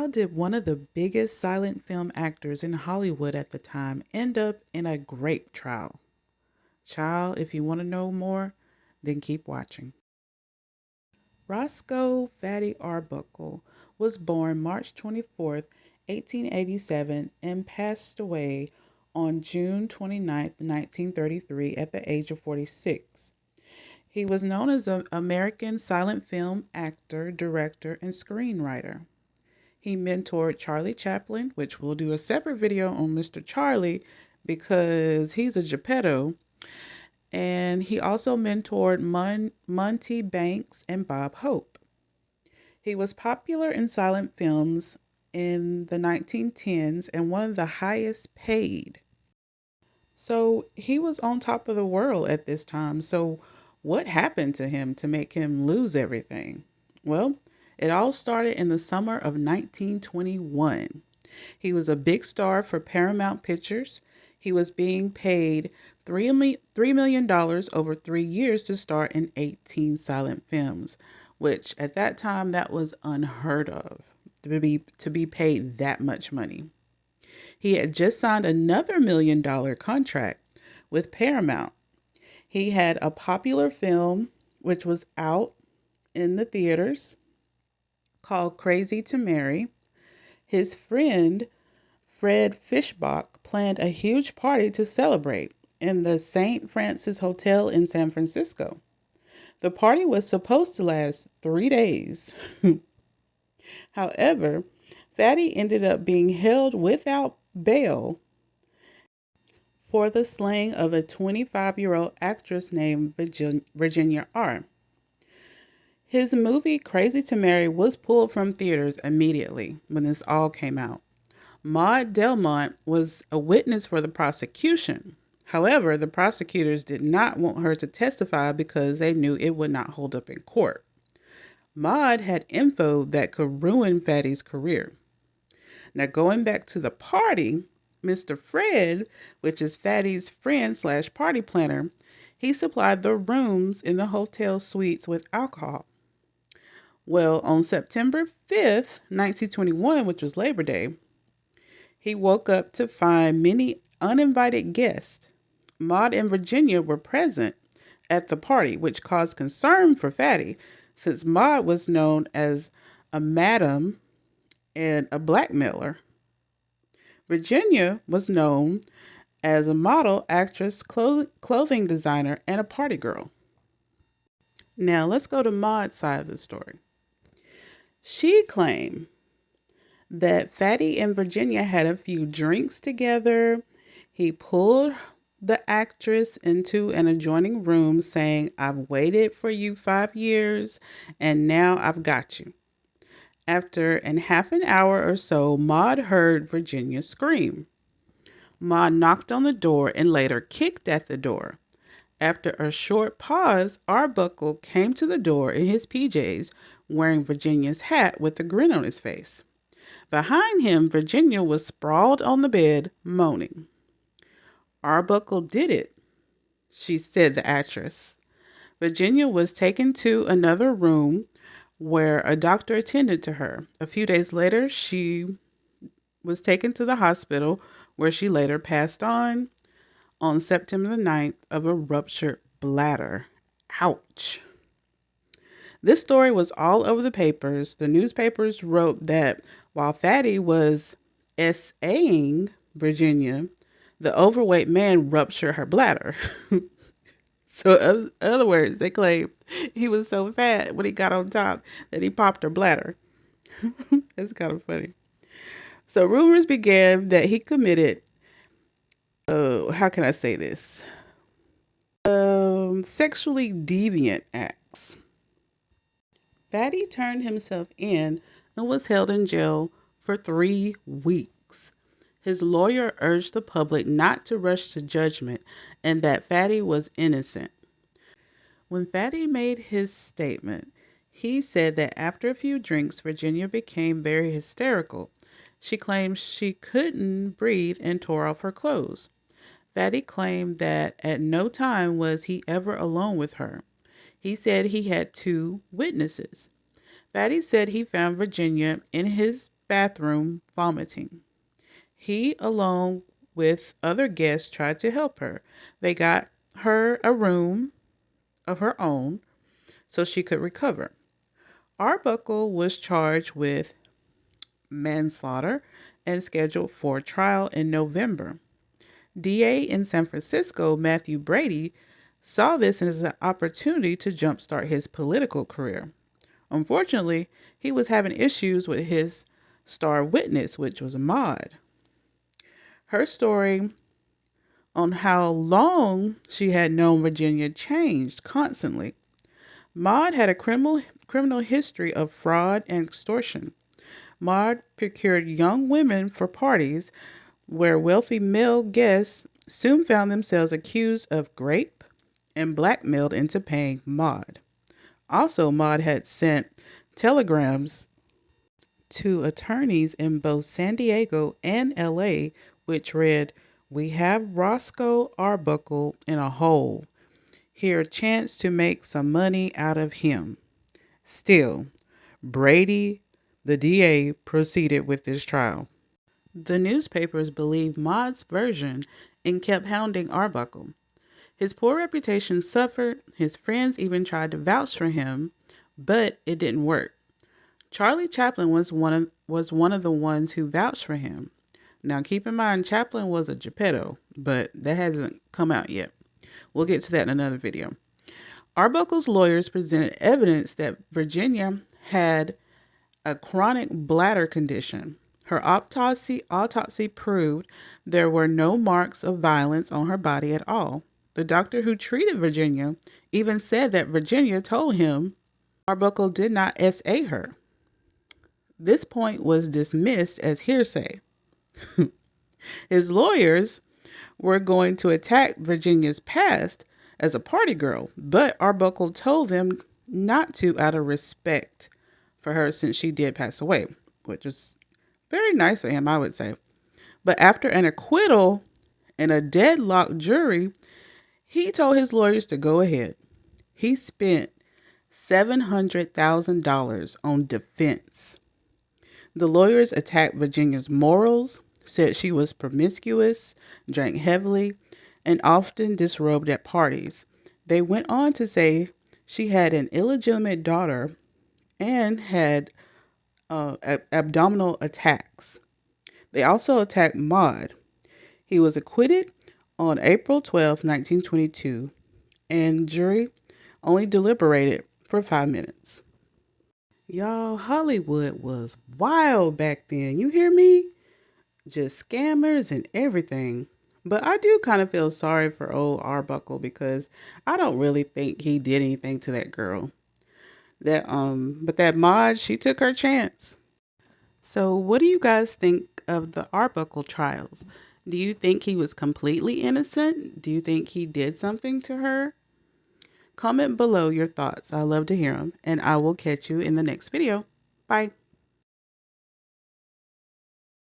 How did one of the biggest silent film actors in Hollywood at the time end up in a grape trial? Child, if you want to know more, then keep watching. Roscoe Fatty Arbuckle was born March 24th, 1887, and passed away on June 29th, 1933, at the age of 46. He was known as an American silent film actor, director, and screenwriter. He mentored Charlie Chaplin, which we'll do a separate video on Mr. Charlie because he's a Geppetto. And he also mentored Monty Banks and Bob Hope. He was popular in silent films in the 1910s and one of the highest paid. So he was on top of the world at this time. So what happened to him to make him lose everything? Well, it all started in the summer of 1921. He was a big star for Paramount Pictures. He was being paid $3 million over 3 years to star in 18 silent films, which at that time that was unheard of to be paid that much money. He had just signed another $1 million contract with Paramount. He had a popular film which was out in the theaters called Crazy to Marry. His friend Fred Fishbach planned a huge party to celebrate in the St. Francis Hotel in San Francisco. The party was supposed to last 3 days. However, Fatty ended up being held without bail for the slaying of a 25-year-old actress named Virginia R. His movie Crazy to Marry was pulled from theaters immediately when this all came out. Maud Delmont was a witness for the prosecution. However, the prosecutors did not want her to testify because they knew it would not hold up in court. Maud had info that could ruin Fatty's career. Now, going back to the party, Mr. Fred, which is Fatty's friend slash party planner, he supplied the rooms in the hotel suites with alcohol. Well, on September 5th, 1921, which was Labor Day, he woke up to find many uninvited guests. Maud and Virginia were present at the party, which caused concern for Fatty, since Maud was known as a madam and a blackmailer. Virginia was known as a model, actress, clothing designer, and a party girl. Now, let's go to Maud's side of the story. She claimed that Fatty and Virginia had a few drinks together. He pulled the actress into an adjoining room saying, "I've waited for you 5 years and now I've got you." After half an hour or so, Maud heard Virginia scream. Maud knocked on the door and later kicked at the door. After a short pause, Arbuckle came to the door in his PJs, wearing Virginia's hat with a grin on his face. Behind him, Virginia was sprawled on the bed, moaning. "Arbuckle did it," she said, the actress. Virginia was taken to another room where a doctor attended to her. A few days later, she was taken to the hospital where she later passed on September the 9th of a ruptured bladder. Ouch. This story was all over the papers. The newspapers wrote that while Fatty was SAing Virginia, the overweight man ruptured her bladder. So, in other words, they claimed he was so fat when he got on top that he popped her bladder. It's kind of funny. So, rumors began that he committed, how can I say this? Sexually deviant acts. Fatty turned himself in and was held in jail for 3 weeks. His lawyer urged the public not to rush to judgment and that Fatty was innocent. When Fatty made his statement, he said that after a few drinks, Virginia became very hysterical. She claimed she couldn't breathe and tore off her clothes. Fatty claimed that at no time was he ever alone with her. He said he had 2 witnesses. Fatty said he found Virginia in his bathroom vomiting. He, along with other guests, tried to help her. They got her a room of her own so she could recover. Arbuckle was charged with manslaughter and scheduled for trial in November. DA in San Francisco, Matthew Brady, saw this as an opportunity to jumpstart his political career. Unfortunately, he was having issues with his star witness, which was Maud. Her story on how long she had known Virginia changed constantly. Maud had a criminal history of fraud and extortion. Maud procured young women for parties where wealthy male guests soon found themselves accused of rape and blackmailed into paying Maud. Also, Maud had sent telegrams to attorneys in both San Diego and LA, which read, "We have Roscoe Arbuckle in a hole. Here a chance to make some money out of him." Still, Brady, the DA, proceeded with this trial. The newspapers believed Maud's version and kept hounding Arbuckle. His poor reputation suffered. His friends even tried to vouch for him, but it didn't work. Charlie Chaplin was one of the ones who vouched for him. Now keep in mind, Chaplin was a Geppetto, but that hasn't come out yet. We'll get to that in another video. Arbuckle's lawyers presented evidence that Virginia had a chronic bladder condition. Her autopsy proved there were no marks of violence on her body at all. The doctor who treated Virginia even said that Virginia told him Arbuckle did not SA her. This point was dismissed as hearsay. His lawyers were going to attack Virginia's past as a party girl, but Arbuckle told them not to out of respect for her since she did pass away, which was very nice of him, I would say. But after an acquittal and a deadlocked jury, he told his lawyers to go ahead. He spent $700,000 on defense. The lawyers attacked Virginia's morals, said she was promiscuous, drank heavily, and often disrobed at parties. They went on to say she had an illegitimate daughter and had abdominal attacks. They also attacked Maud. He was acquitted on April 12, 1922, and jury only deliberated for 5 minutes. Y'all, Hollywood was wild back then. You hear me? Just scammers and everything. But I do kind of feel sorry for old Arbuckle because I don't really think he did anything to that girl. But that Maud, she took her chance. So what do you guys think of the Arbuckle trials? Do you think he was completely innocent? Do you think he did something to her? Comment below your thoughts. I love to hear them, and I will catch you in the next video. Bye.